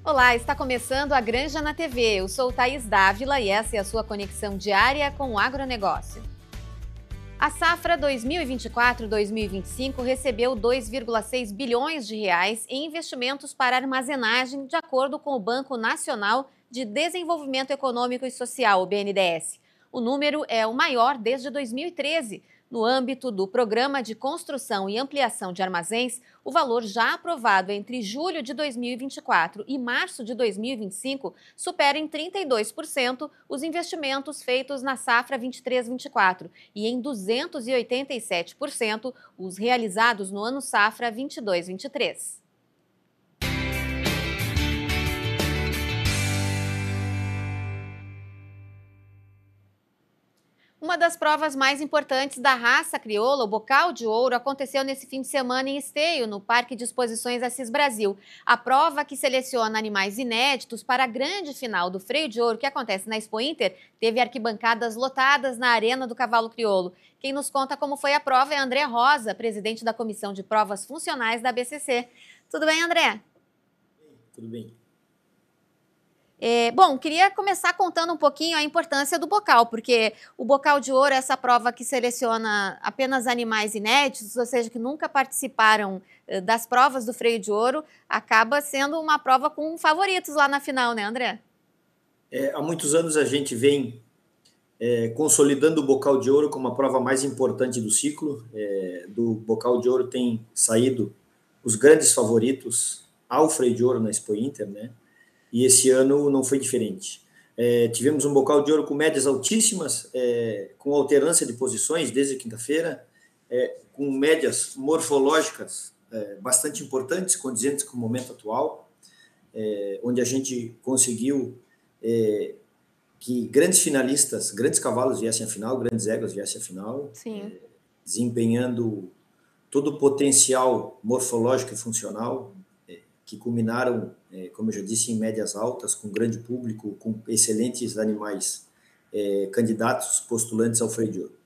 Olá, está começando a Granja na TV. Eu sou Thaís Dávila e essa é a sua conexão diária com o agronegócio. A safra 2024-2025 recebeu 2,6 bilhões de reais em investimentos para armazenagem, de acordo com o Banco Nacional de Desenvolvimento Econômico e Social, o BNDES. O número é o maior desde 2013. No âmbito do Programa de Construção e Ampliação de Armazéns, o valor já aprovado entre julho de 2024 e março de 2025 supera em 32% os investimentos feitos na safra 23-24 e em 287% os realizados no ano safra 22-23. Uma das provas mais importantes da raça crioula, o Bocal de Ouro, aconteceu nesse fim de semana em Esteio, no Parque de Exposições Assis Brasil. A prova, que seleciona animais inéditos para a grande final do Freio de Ouro, que acontece na Expo Inter, teve arquibancadas lotadas na Arena do Cavalo Crioulo. Quem nos conta como foi a prova é André Rosa, presidente da Comissão de Provas Funcionais da BCC. Tudo bem, André? Tudo bem. Bom, queria começar contando um pouquinho a importância do bocal, porque o Bocal de Ouro é essa prova que seleciona apenas animais inéditos, ou seja, que nunca participaram das provas do Freio de Ouro, acaba sendo uma prova com favoritos lá na final, né, André? Há muitos anos a gente vem consolidando o Bocal de Ouro como a prova mais importante do ciclo. Do Bocal de Ouro tem saído os grandes favoritos ao Freio de Ouro na Expo Inter, né? E esse ano não foi diferente. Tivemos um Bocal de Ouro com médias altíssimas, com alternância de posições desde quinta-feira, com médias morfológicas bastante importantes, condizentes com o momento atual, onde a gente conseguiu que grandes finalistas, grandes cavalos viessem à final, grandes éguas viessem à final, desempenhando todo o potencial morfológico e funcional, que culminaram, como eu já disse, em médias altas, com grande público, com excelentes animais candidatos, postulantes ao Freio de Ouro.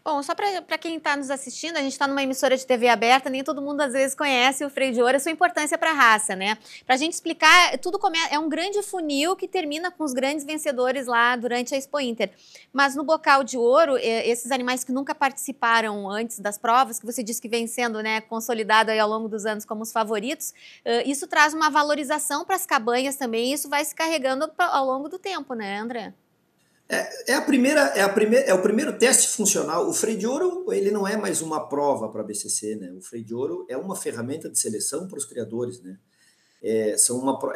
Bom, só para quem está nos assistindo, a gente está numa emissora de TV aberta, nem todo mundo às vezes conhece o Freio de Ouro e a sua importância para a raça, né? Para a gente explicar, tudo é um grande funil que termina com os grandes vencedores lá durante a Expo Inter. Mas no Bocal de Ouro, esses animais que nunca participaram antes das provas, que você disse que vem sendo, né, consolidado aí ao longo dos anos como os favoritos, isso traz uma valorização para as cabanhas também, e isso vai se carregando ao longo do tempo, né, André? É o primeiro teste funcional. O Freio de Ouro, ele não é mais uma prova para a BCC, né? O Freio de Ouro é uma ferramenta de seleção para os criadores, né? É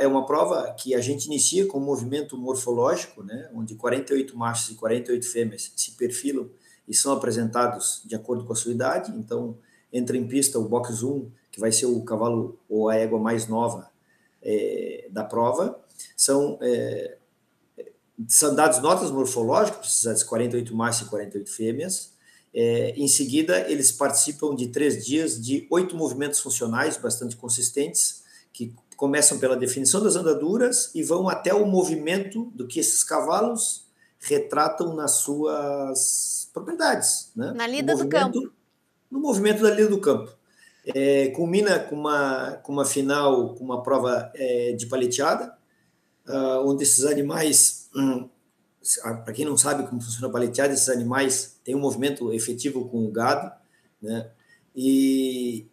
uma prova que a gente inicia com um movimento morfológico, né? Onde 48 machos e 48 fêmeas se perfilam e são apresentados de acordo com a sua idade. Então, entra em pista o box 1, que vai ser o cavalo ou a égua mais nova da prova. São dados notas morfológicas, das 48 machos e 48 fêmeas. Em seguida, eles participam de 3 dias de 8 movimentos funcionais bastante consistentes, que começam pela definição das andaduras e vão até o movimento do que esses cavalos retratam nas suas propriedades, né? Na lida do campo. No movimento da lida do campo. Culmina com uma final, com uma prova de paleteada, onde esses animais, para quem não sabe como funciona a paleteada, esses animais têm um movimento efetivo com o gado, né? E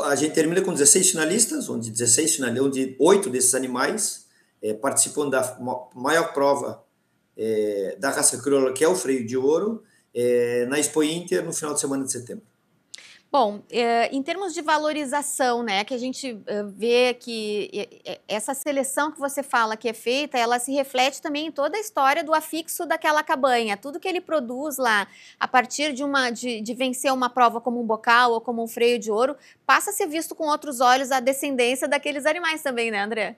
a gente termina com 16 finalistas, onde 8 desses animais participam da maior prova da raça crioula, que é o Freio de Ouro, na Expo Inter, no final de semana de setembro. Bom, em termos de valorização, né, que a gente vê que essa seleção que você fala que é feita, ela se reflete também em toda a história do afixo daquela cabanha. Tudo que ele produz lá, a partir de vencer uma prova como um bocal ou como um freio de ouro, passa a ser visto com outros olhos a descendência daqueles animais também, né, André?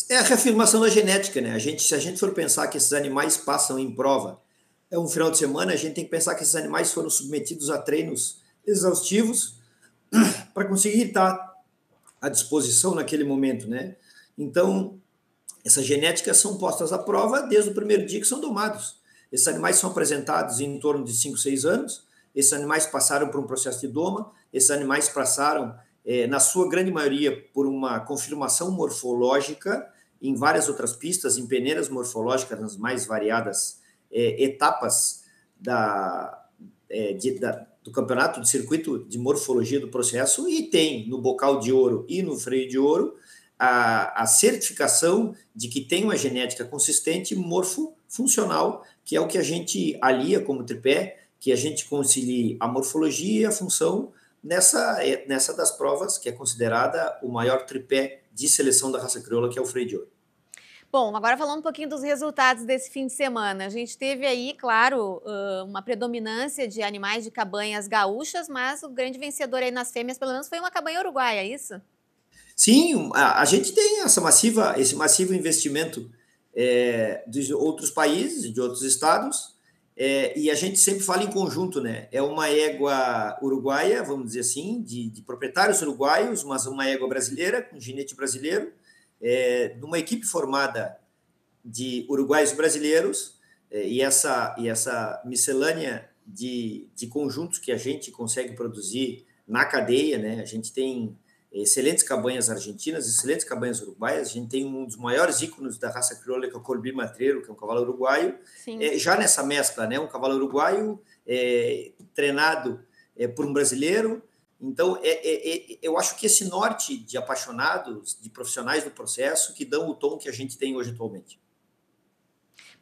É a reafirmação da genética, né? Se a gente for pensar que esses animais passam em prova, um final de semana, a gente tem que pensar que esses animais foram submetidos a treinos exaustivos para conseguir estar à disposição naquele momento, né? Então, essas genéticas são postas à prova desde o primeiro dia que são domados. Esses animais são apresentados em torno de 5, 6 anos, esses animais passaram por um processo de doma, esses animais passaram na sua grande maioria, por uma confirmação morfológica em várias outras pistas, em peneiras morfológicas nas mais variadas etapas do campeonato, do circuito de morfologia do processo, e tem no bocal de ouro e no freio de ouro a certificação de que tem uma genética consistente morfofuncional, que é o que a gente alia como tripé, que a gente concilie a morfologia e a função nessa das provas, que é considerada o maior tripé de seleção da raça crioula, que é o freio de ouro. Bom, agora falando um pouquinho dos resultados desse fim de semana. A gente teve aí, claro, uma predominância de animais de cabanhas gaúchas, mas o grande vencedor aí nas fêmeas, pelo menos, foi uma cabanha uruguaia, é isso? Sim, a gente tem esse massivo investimento de outros países, de outros estados, e a gente sempre fala em conjunto, né? É uma égua uruguaia, vamos dizer assim, de proprietários uruguaios, mas uma égua brasileira, com ginete brasileiro, de uma equipe formada de uruguaios brasileiros, e essa miscelânea de conjuntos que a gente consegue produzir na cadeia, né? A gente tem excelentes cabanhas argentinas, excelentes cabanhas uruguaias, a gente tem um dos maiores ícones da raça crioula, que é o Colibri Matreiro, que é um cavalo uruguaio, já nessa mescla, né? Um cavalo uruguaio treinado por um brasileiro. Então, eu acho que esse norte de apaixonados, de profissionais do processo, que dão o tom que a gente tem hoje atualmente.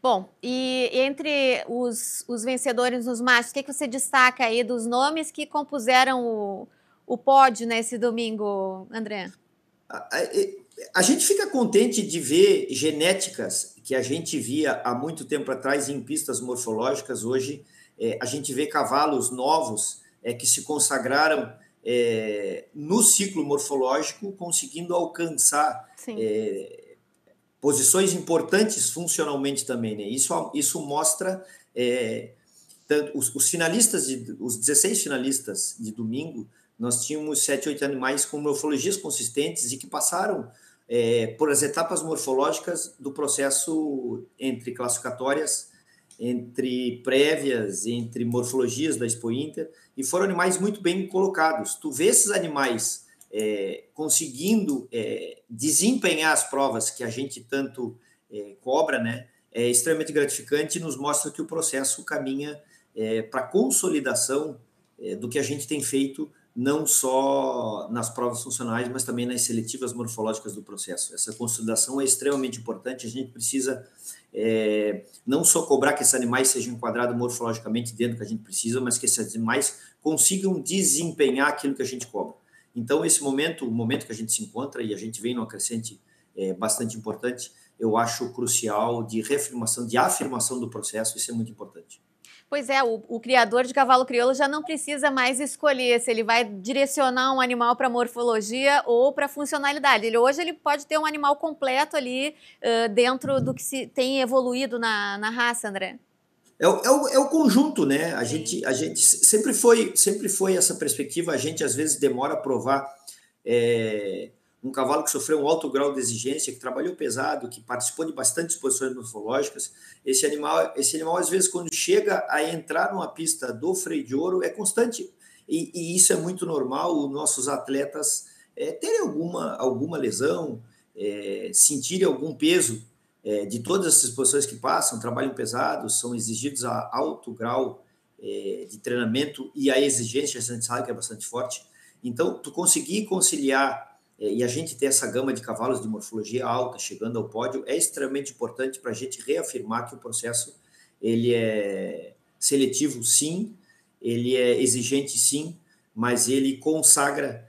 Bom, e entre os vencedores nos machos, o que você destaca aí dos nomes que compuseram o pódio nesse domingo, André? A gente fica contente de ver genéticas que a gente via há muito tempo atrás em pistas morfológicas. Hoje, a gente vê cavalos novos que se consagraram no ciclo morfológico, conseguindo alcançar posições importantes funcionalmente também, né? Isso mostra tanto os finalistas, os 16 finalistas de domingo, nós tínhamos 7, 8 animais com morfologias consistentes e que passaram por as etapas morfológicas do processo entre classificatórias, entre prévias, entre morfologias da Expo Inter, e foram animais muito bem colocados. Tu vê esses animais conseguindo desempenhar as provas que a gente tanto cobra, né? É extremamente gratificante e nos mostra que o processo caminha para a consolidação do que a gente tem feito, não só nas provas funcionais, mas também nas seletivas morfológicas do processo. Essa consolidação é extremamente importante, a gente precisa não só cobrar que esses animais sejam enquadrados morfologicamente dentro do que a gente precisa, mas que esses animais consigam desempenhar aquilo que a gente cobra. Então, esse momento, o momento que a gente se encontra, e a gente vem numa crescente bastante importante, eu acho crucial de reafirmação, de afirmação do processo, isso é muito importante. Pois é, o criador de cavalo crioulo já não precisa mais escolher se ele vai direcionar um animal para morfologia ou para funcionalidade. Hoje ele pode ter um animal completo ali dentro do que se tem evoluído na raça, André. É o conjunto, né? A gente sempre foi essa perspectiva. A gente às vezes demora a provar um cavalo que sofreu um alto grau de exigência, que trabalhou pesado, que participou de bastante exposições morfológicas. Esse animal, às vezes, quando chega a entrar numa pista do freio de ouro, é constante. E isso é muito normal, os nossos atletas terem alguma lesão, sentirem algum peso de todas essas exposições que passam, trabalham pesado, são exigidos a alto grau de treinamento, e a exigência, a gente sabe que é bastante forte. Então, tu conseguir conciliar e a gente ter essa gama de cavalos de morfologia alta chegando ao pódio é extremamente importante para a gente reafirmar que o processo ele é seletivo, sim, ele é exigente, sim, mas ele consagra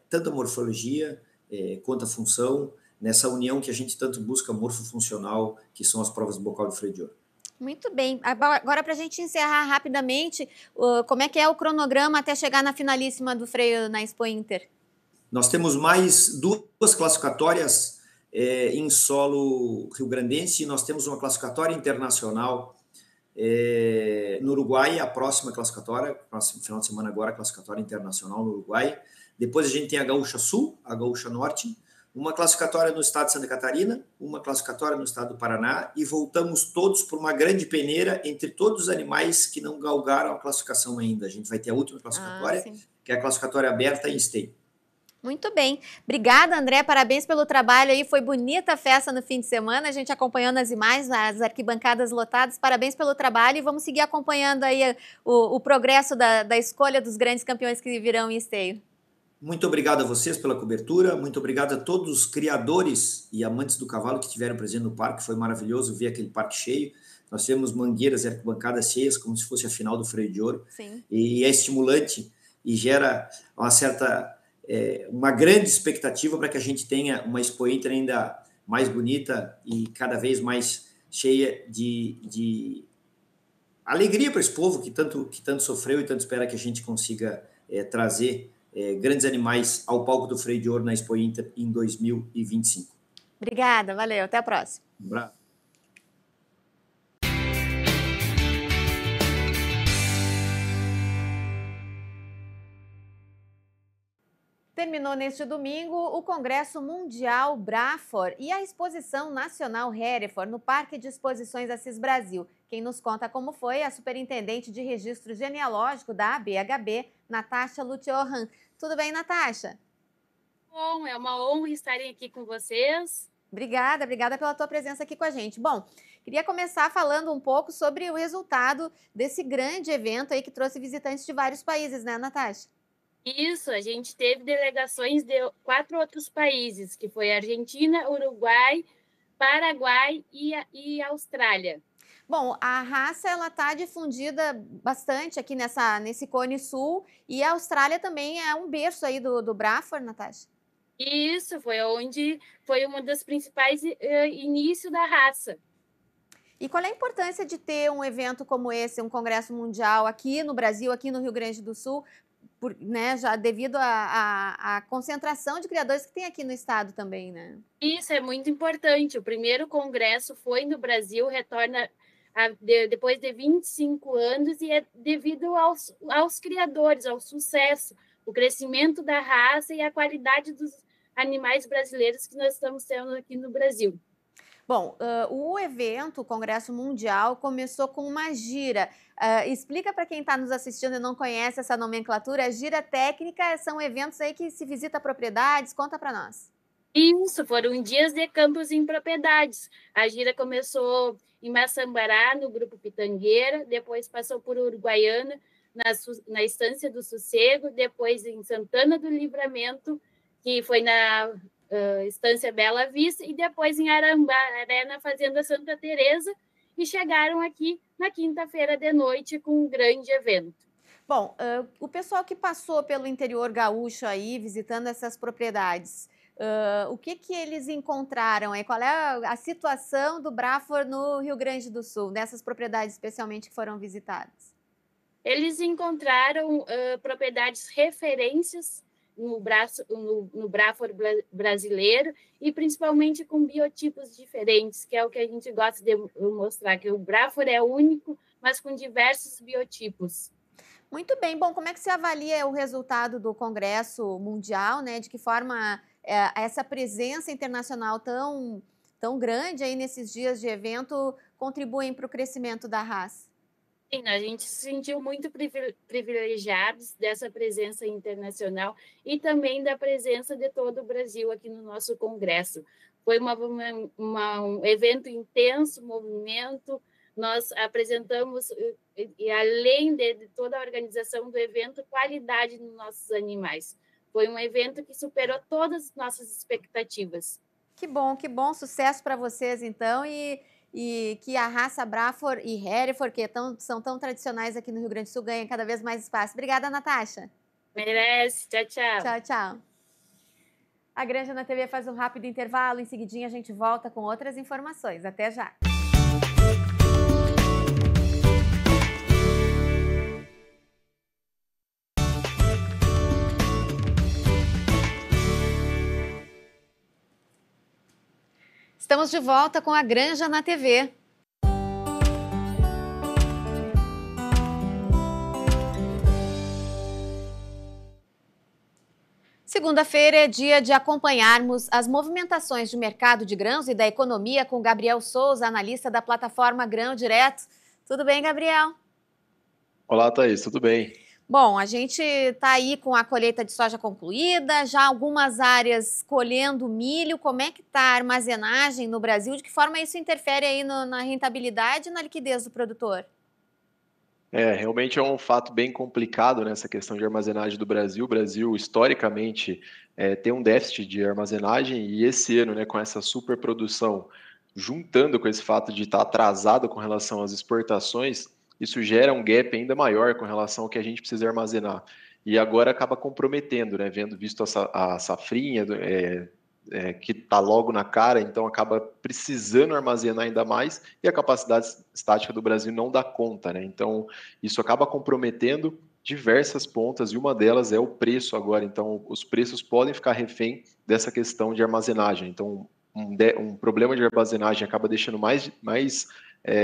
tanto a morfologia quanto a função nessa união que a gente tanto busca morfofuncional, que são as provas do bocal de freio de ouro. Muito bem. Agora, para a gente encerrar rapidamente, como é que é o cronograma até chegar na finalíssima do freio na Expo Inter? Nós temos mais 2 classificatórias em solo rio-grandense, nós temos uma classificatória internacional no Uruguai, a próxima classificatória, próximo final de semana agora, a classificatória internacional no Uruguai. Depois a gente tem a Gaúcha Sul, a Gaúcha Norte, uma classificatória no estado de Santa Catarina, uma classificatória no estado do Paraná, e voltamos todos por uma grande peneira entre todos os animais que não galgaram a classificação ainda. A gente vai ter a última classificatória, que é a classificatória aberta em esteio. Muito bem. Obrigada, André. Parabéns pelo trabalho aí. Foi bonita a festa no fim de semana. A gente acompanhando as imagens, as arquibancadas lotadas. Parabéns pelo trabalho e vamos seguir acompanhando aí o progresso da escolha dos grandes campeões que virão em esteio. Muito obrigado a vocês pela cobertura, muito obrigado a todos os criadores e amantes do cavalo que estiveram presentes no parque, foi maravilhoso ver aquele parque cheio, nós tivemos mangueiras e arquibancadas cheias, como se fosse a final do Freio de Ouro. Sim. E é estimulante e gera uma grande expectativa para que a gente tenha uma Expo Inter ainda mais bonita e cada vez mais cheia de alegria para esse povo que tanto sofreu e tanto espera que a gente consiga trazer grandes animais ao palco do Freio de Ouro na Expo Inter em 2025. Obrigada, valeu, até a próxima. Um abraço. Terminou neste domingo o Congresso Mundial Brafor e a Exposição Nacional Hereford no Parque de Exposições Assis Brasil. Quem nos conta como foi a superintendente de registro genealógico da ABHB, Natasha Lutjohan. Tudo bem, Natasha? Bom, é uma honra estarem aqui com vocês. Obrigada pela tua presença aqui com a gente. Bom, queria começar falando um pouco sobre o resultado desse grande evento aí que trouxe visitantes de vários países, né, Natasha? Isso, a gente teve delegações de 4 outros países, que foi Argentina, Uruguai, Paraguai e Austrália. Bom, a raça ela está difundida bastante aqui nesse Cone Sul e a Austrália também é um berço aí do Brafor, Natasha. Isso, foi uma das principais início da raça. E qual é a importância de ter um evento como esse, um congresso mundial aqui no Brasil, aqui no Rio Grande do Sul, já devido à concentração de criadores que tem aqui no estado também, né? Isso é muito importante. O primeiro congresso foi no Brasil, retorna depois de 25 anos e é devido aos criadores, ao sucesso, o crescimento da raça e a qualidade dos animais brasileiros que nós estamos tendo aqui no Brasil. Bom, o evento, o Congresso Mundial, começou com uma gira. Explica para quem está nos assistindo e não conhece essa nomenclatura. A gira técnica são eventos aí que se visita propriedades. Conta para nós. Isso, foram dias de campos em propriedades. A gira começou em Maçambará, no Grupo Pitangueira, depois passou por Uruguaiana, na Estância do Sossego, depois em Santana do Livramento, que foi na Estância Bela Vista, e depois em Arambaré, na Fazenda Santa Teresa, e chegaram aqui na quinta-feira de noite com um grande evento. Bom, o pessoal que passou pelo interior gaúcho aí, visitando essas propriedades, o que eles encontraram aí? Qual é a situação do Brafor no Rio Grande do Sul, nessas propriedades especialmente que foram visitadas? Eles encontraram propriedades referências no Brafor brasileiro e principalmente com biotipos diferentes, que é o que a gente gosta de mostrar, que o Brafor é único, mas com diversos biotipos. Muito bem. Bom, como é que você avalia o resultado do Congresso Mundial, né? De que forma essa presença internacional tão grande aí nesses dias de evento contribuem para o crescimento da raça? Sim, a gente se sentiu muito privilegiados dessa presença internacional e também da presença de todo o Brasil aqui no nosso congresso. Foi um evento intenso, movimento, nós apresentamos, e além de toda a organização do evento, qualidade nos nossos animais. Foi um evento que superou todas as nossas expectativas. Que bom, sucesso para vocês então e que a raça Brafor e Hereford, que são tão tradicionais aqui no Rio Grande do Sul, ganhem cada vez mais espaço. Obrigada, Natasha. Merece. Tchau, tchau. Tchau, tchau. A Granja na TV faz um rápido intervalo. Em seguidinha a gente volta com outras informações. Até já. Estamos de volta com a Granja na TV. Segunda-feira é dia de acompanharmos as movimentações de mercado de grãos e da economia com Gabriel Souza, analista da plataforma Grão Direto. Tudo bem, Gabriel? Olá, Thaís, tudo bem? Bom, a gente está aí com a colheita de soja concluída, já algumas áreas colhendo milho. Como é que está a armazenagem no Brasil? De que forma isso interfere aí na rentabilidade e na liquidez do produtor? Realmente é um fato bem complicado nessa questão de armazenagem do Brasil. O Brasil, historicamente, tem um déficit de armazenagem e esse ano, né, com essa superprodução, juntando com esse fato de estar atrasado com relação às exportações, isso gera um gap ainda maior com relação ao que a gente precisa armazenar. E agora acaba comprometendo, né, visto a safrinha, que está logo na cara, então acaba precisando armazenar ainda mais e a capacidade estática do Brasil não dá conta, né? Então isso acaba comprometendo diversas pontas e uma delas é o preço agora. Então os preços podem ficar refém dessa questão de armazenagem. Então um problema de armazenagem acaba deixando mais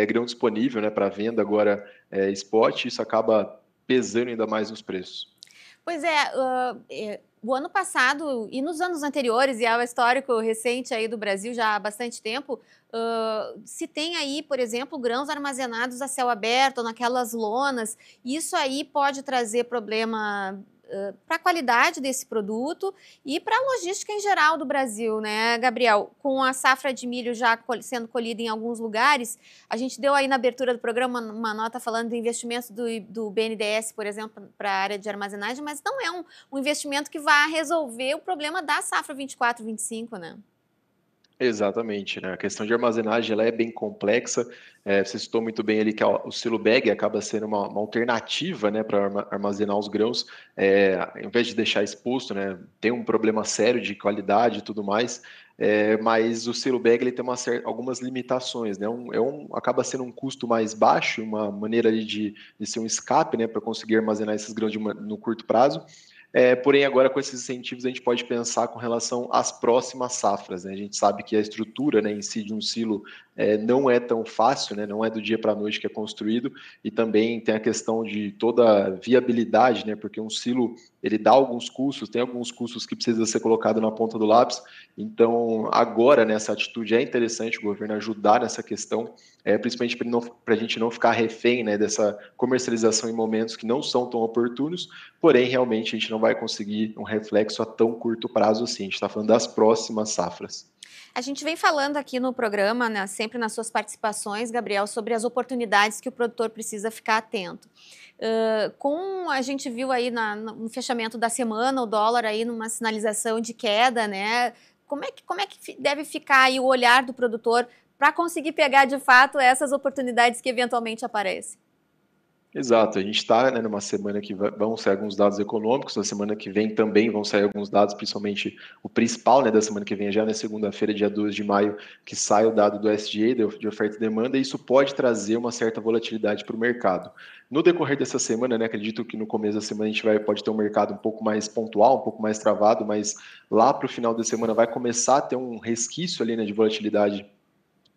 grão disponível, né, para venda agora spot, e isso acaba pesando ainda mais nos preços. Pois é, o ano passado e nos anos anteriores, e é um histórico recente aí do Brasil já há bastante tempo, se tem aí, por exemplo, grãos armazenados a céu aberto, naquelas lonas, isso aí pode trazer problema para a qualidade desse produto e para a logística em geral do Brasil, né, Gabriel? Com a safra de milho já sendo colhida em alguns lugares, a gente deu aí na abertura do programa uma nota falando do investimento do BNDES, por exemplo, para a área de armazenagem, mas não é um investimento que vai resolver o problema da safra 24-25, né? Exatamente, né? A questão de armazenagem ela é bem complexa. Você citou muito bem ali que o silo bag acaba sendo uma alternativa, né, para armazenar os grãos, ao invés de deixar exposto, né? Tem um problema sério de qualidade e tudo mais, mas o silo bag ele tem algumas limitações, né? Acaba sendo um custo mais baixo, uma maneira ali de ser um escape, né, para conseguir armazenar esses grãos no curto prazo. Porém, agora com esses incentivos a gente pode pensar com relação às próximas safras, né? A gente sabe que a estrutura, né, em si de um silo não é tão fácil, né? Não é do dia para a noite que é construído, e também tem a questão de toda a viabilidade, né? Porque um silo ele dá alguns custos, tem alguns custos que precisa ser colocado na ponta do lápis. Então, agora nessa atitude é interessante o governo ajudar nessa questão, principalmente para a gente não ficar refém, né, dessa comercialização em momentos que não são tão oportunos. Porém, realmente, a gente não vai conseguir um reflexo a tão curto prazo assim. A gente está falando das próximas safras. A gente vem falando aqui no programa, né, sempre nas suas participações, Gabriel, sobre as oportunidades que o produtor precisa ficar atento. A gente viu aí no fechamento da semana o dólar aí numa sinalização de queda, né? Como é que deve ficar aí o olhar do produtor para conseguir pegar de fato essas oportunidades que eventualmente aparecem? Exato, a gente está, né, numa semana que vão sair alguns dados econômicos, na semana que vem também vão sair alguns dados, principalmente o principal, né, da semana que vem, já na segunda-feira, dia 2 de maio, que sai o dado do SGA, de oferta e demanda, e isso pode trazer uma certa volatilidade para o mercado. No decorrer dessa semana, né, acredito que no começo da semana a gente pode ter um mercado um pouco mais pontual, um pouco mais travado, mas lá para o final da semana vai começar a ter um resquício ali, né, de volatilidade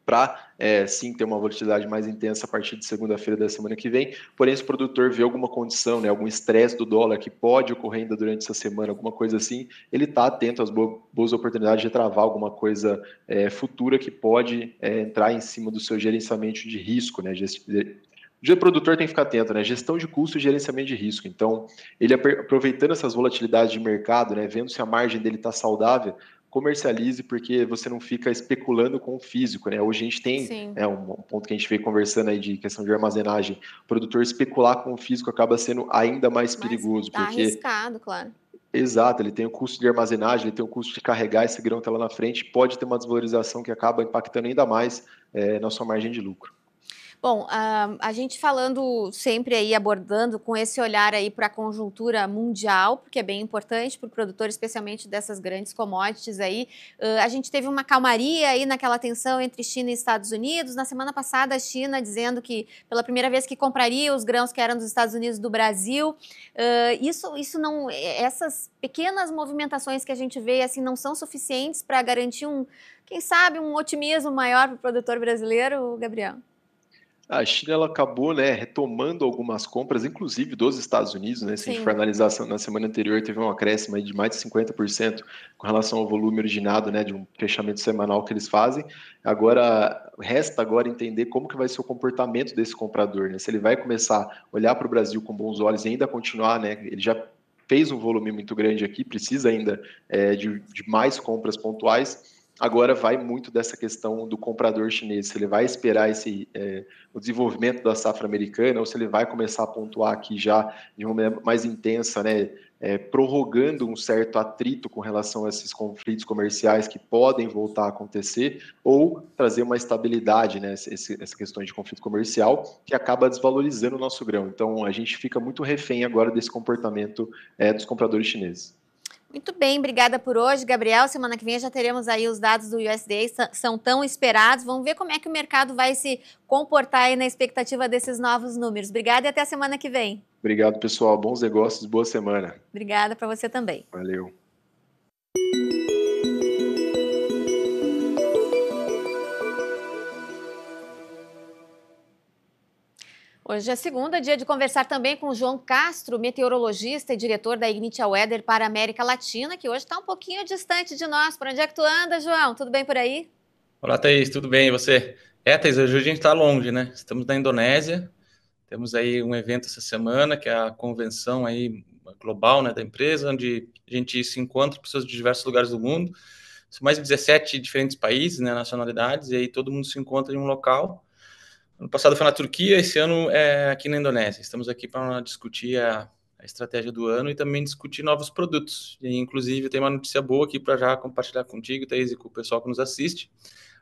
para sim ter uma volatilidade mais intensa a partir de segunda-feira da semana que vem. Porém, se o produtor vê alguma condição, né, algum estresse do dólar que pode ocorrer ainda durante essa semana, alguma coisa assim, ele está atento às boas oportunidades de travar alguma coisa futura que pode entrar em cima do seu gerenciamento de risco, né? O produtor tem que ficar atento, né? Gestão de custo e gerenciamento de risco. Então, ele aproveitando essas volatilidades de mercado, né, vendo se a margem dele está saudável, comercialize, porque você não fica especulando com o físico, né? Hoje a gente tem um ponto que a gente veio conversando aí de questão de armazenagem. O produtor especular com o físico acaba sendo ainda mais perigoso. Tá porque arriscado, claro. Exato, ele tem o custo de armazenagem, ele tem o custo de carregar esse grão até lá na frente, pode ter uma desvalorização que acaba impactando ainda mais na sua margem de lucro. Bom, a gente falando sempre aí, abordando com esse olhar aí para a conjuntura mundial, porque é bem importante para o produtor, especialmente dessas grandes commodities aí. A gente teve uma calmaria aí naquela tensão entre China e Estados Unidos. Na semana passada, a China dizendo que pela primeira vez que compraria os grãos que eram dos Estados Unidos do Brasil. Isso não, essas pequenas movimentações que a gente vê assim não são suficientes para garantir quem sabe, um otimismo maior para o produtor brasileiro, Gabriel? A China ela acabou, né, retomando algumas compras, inclusive dos Estados Unidos, né? Se a gente for Sim. analisar na semana anterior, teve um acréscimo aí de mais de 50% com relação ao volume originado, né, de um fechamento semanal que eles fazem. Agora, resta agora entender como que vai ser o comportamento desse comprador, né? Se ele vai começar a olhar para o Brasil com bons olhos e ainda continuar, né? Ele já fez um volume muito grande aqui, precisa ainda de mais compras pontuais. Agora vai muito dessa questão do comprador chinês, se ele vai esperar o desenvolvimento da safra americana ou se ele vai começar a pontuar aqui já de uma maneira mais intensa, né, prorrogando um certo atrito com relação a esses conflitos comerciais que podem voltar a acontecer ou trazer uma estabilidade, né, essa questão de conflito comercial que acaba desvalorizando o nosso grão. Então a gente fica muito refém agora desse comportamento dos compradores chineses. Muito bem, obrigada por hoje, Gabriel. Semana que vem já teremos aí os dados do USDA, são tão esperados. Vamos ver como é que o mercado vai se comportar aí na expectativa desses novos números. Obrigada e até a semana que vem. Obrigado, pessoal. Bons negócios, boa semana. Obrigada para você também. Valeu. Hoje é segunda, dia de conversar também com o João Castro, meteorologista e diretor da Ignitia Weather para a América Latina, que hoje está um pouquinho distante de nós. Por onde é que tu anda, João? Tudo bem por aí? Olá, Thaís, tudo bem? E você? Thaís, hoje a gente está longe, né? Estamos na Indonésia, temos aí um evento essa semana, que é a convenção aí global, né, da empresa, onde a gente se encontra pessoas de diversos lugares do mundo. São mais de 17 diferentes países, né, nacionalidades, e aí todo mundo se encontra em um local. Ano passado foi na Turquia, esse ano é aqui na Indonésia. Estamos aqui para discutir a estratégia do ano e também discutir novos produtos. E, inclusive, eu tenho uma notícia boa aqui para já compartilhar contigo, Thaís, e com o pessoal que nos assiste.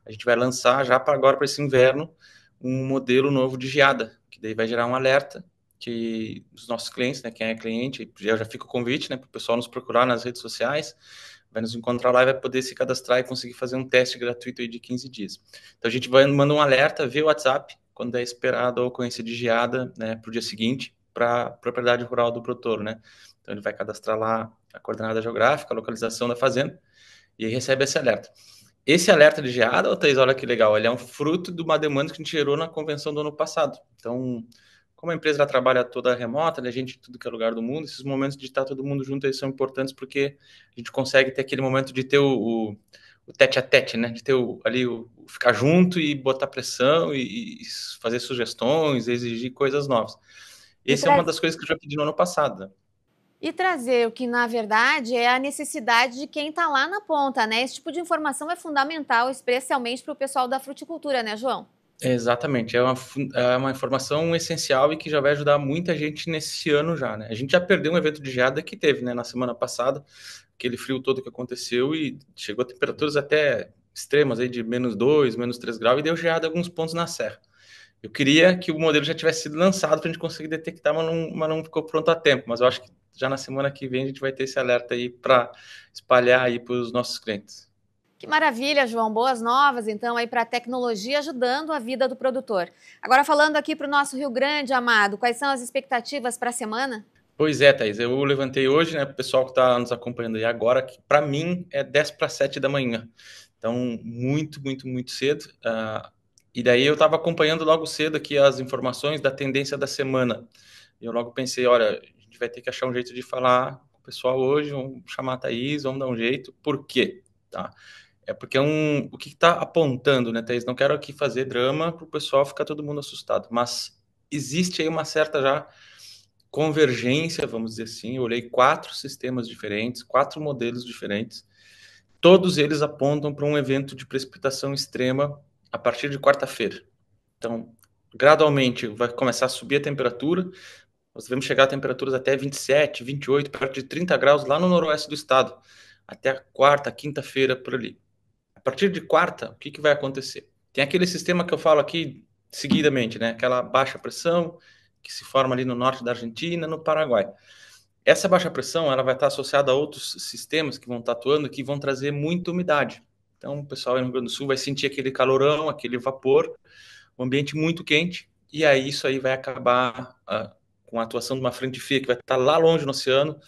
A gente vai lançar já para agora, para esse inverno, um modelo novo de geada, que daí vai gerar um alerta que os nossos clientes, né, quem é cliente, já fica o convite, né, para o pessoal nos procurar nas redes sociais, vai nos encontrar lá e vai poder se cadastrar e conseguir fazer um teste gratuito aí de 15 dias. Então a gente vai mandar um alerta via WhatsApp quando é esperado a ocorrência de geada, né, para o dia seguinte, para a propriedade rural do produtor, né. Então ele vai cadastrar lá a coordenada geográfica, a localização da fazenda, e aí recebe esse alerta. Esse alerta de geada, Thaís, olha que legal, ele é um fruto de uma demanda que a gente gerou na convenção do ano passado. Então, como a empresa trabalha toda remota, né, a gente em tudo que é lugar do mundo, esses momentos de estar todo mundo junto eles são importantes porque a gente consegue ter aquele momento de ter o tete a tete, né? De ter ficar junto e botar pressão e fazer sugestões, exigir coisas novas. Essa é uma das coisas que eu já pedi no ano passado. E trazer o que, na verdade, é a necessidade de quem está lá na ponta, né? Esse tipo de informação é fundamental, especialmente para o pessoal da fruticultura, né, João? Exatamente, é uma informação essencial e que já vai ajudar muita gente nesse ano já, né? A gente já perdeu um evento de geada que teve, né, na semana passada, aquele frio todo que aconteceu e chegou a temperaturas até extremas aí de -2, -3 graus e deu geada em alguns pontos na serra. Eu queria que o modelo já tivesse sido lançado para a gente conseguir detectar, mas não ficou pronto a tempo. Mas eu acho que já na semana que vem a gente vai ter esse alerta aí para espalhar aí para os nossos clientes. Que maravilha, João. Boas novas, então, aí para a tecnologia ajudando a vida do produtor. Agora, falando aqui para o nosso Rio Grande, Amado, quais são as expectativas para a semana? Pois é, Thaís, eu levantei hoje, né, para o pessoal que está nos acompanhando aí agora, que para mim é 10 para 7 da manhã. Então, muito, muito, muito cedo. E daí eu estava acompanhando logo cedo aqui as informações da tendência da semana. E eu logo pensei, olha, a gente vai ter que achar um jeito de falar com o pessoal hoje, vamos chamar a Thaís, vamos dar um jeito. Por quê? Tá? É porque o que está apontando, né, Thaís? Não quero aqui fazer drama para o pessoal ficar todo mundo assustado, mas existe aí uma certa já convergência, vamos dizer assim. Eu olhei 4 sistemas diferentes, 4 modelos diferentes. Todos eles apontam para um evento de precipitação extrema a partir de quarta-feira. Então, gradualmente vai começar a subir a temperatura. Nós devemos chegar a temperaturas até 27, 28, perto de 30 graus lá no noroeste do estado, até a quarta, quinta-feira por ali. A partir de quarta, o que vai acontecer? Tem aquele sistema que eu falo aqui seguidamente, né? Aquela baixa pressão que se forma ali no norte da Argentina, no Paraguai. Essa baixa pressão ela vai estar associada a outros sistemas que vão estar atuando que vão trazer muita umidade. Então, o pessoal aí no Rio Grande do Sul vai sentir aquele calorão, aquele vapor, um ambiente muito quente, e aí isso aí vai acabar com a atuação de uma frente fria que vai estar lá longe no oceano,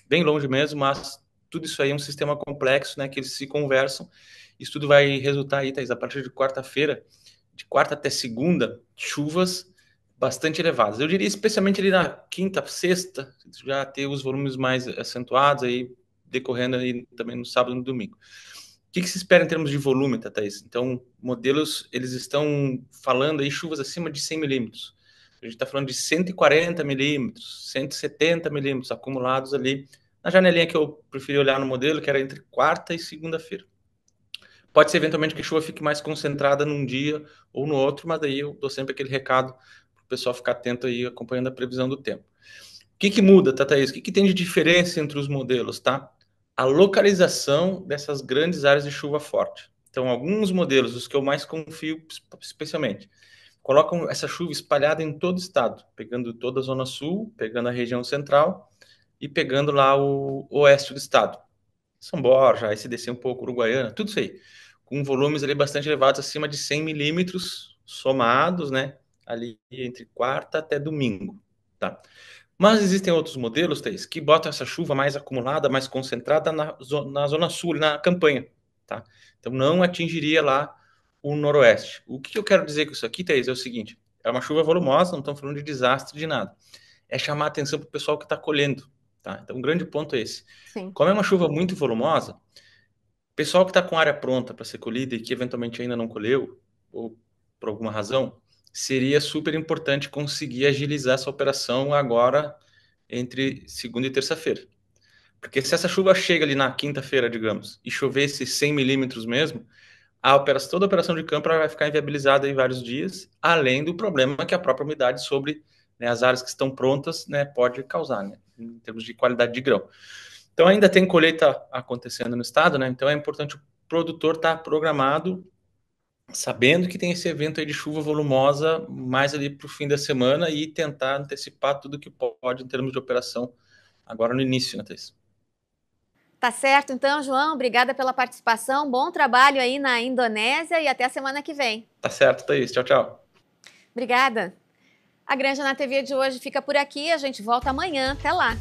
bem longe mesmo, mas tudo isso aí é um sistema complexo, né, que eles se conversam. Isso tudo vai resultar aí, Thaís, a partir de quarta-feira, de quarta até segunda, chuvas bastante elevadas. Eu diria especialmente ali na quinta, sexta, já ter os volumes mais acentuados, aí decorrendo aí também no sábado e no domingo. O que se espera em termos de volume, Thaís? Então, modelos, eles estão falando aí chuvas acima de 100 milímetros. A gente está falando de 140 milímetros, 170 milímetros acumulados ali na janelinha que eu preferi olhar no modelo, que era entre quarta e segunda-feira. Pode ser eventualmente que a chuva fique mais concentrada num dia ou no outro, mas daí eu dou sempre aquele recado para o pessoal ficar atento aí, acompanhando a previsão do tempo. O que muda, Thaís? O que tem de diferença entre os modelos, tá? A localização dessas grandes áreas de chuva forte. Então, alguns modelos, os que eu mais confio especialmente, colocam essa chuva espalhada em todo o estado, pegando toda a zona sul, pegando a região central e pegando lá o oeste do estado. São Borja, aí se descer um pouco, Uruguaiana, tudo isso aí. Com volumes ali bastante elevados, acima de 100 milímetros somados, né? Ali entre quarta até domingo, tá? Mas existem outros modelos, Thaís, que botam essa chuva mais acumulada, mais concentrada na zona sul, na campanha, tá? Então não atingiria lá o noroeste. O que eu quero dizer com isso aqui, Thaís, é o seguinte: é uma chuva volumosa, não estamos falando de desastre de nada. É chamar a atenção para o pessoal que está colhendo, tá? Então, um grande ponto é esse. Sim. Como é uma chuva muito volumosa, o pessoal que está com área pronta para ser colhida e que eventualmente ainda não colheu, ou por alguma razão, seria super importante conseguir agilizar essa operação agora entre segunda e terça-feira. Porque se essa chuva chega ali na quinta-feira, digamos, e chover esses 100 milímetros mesmo, toda a operação de campo vai ficar inviabilizada em vários dias, além do problema que a própria umidade sobre, né, as áreas que estão prontas, né, pode causar, né, em termos de qualidade de grão. Então ainda tem colheita acontecendo no estado, né? Então é importante o produtor estar programado, sabendo que tem esse evento aí de chuva volumosa mais ali para o fim da semana e tentar antecipar tudo que pode em termos de operação agora no início, né, Thaís? Tá certo, então, João, obrigada pela participação, bom trabalho aí na Indonésia e até a semana que vem. Tá certo, Thaís. Tchau, tchau. Obrigada. A Granja na TV de hoje fica por aqui, a gente volta amanhã. Até lá.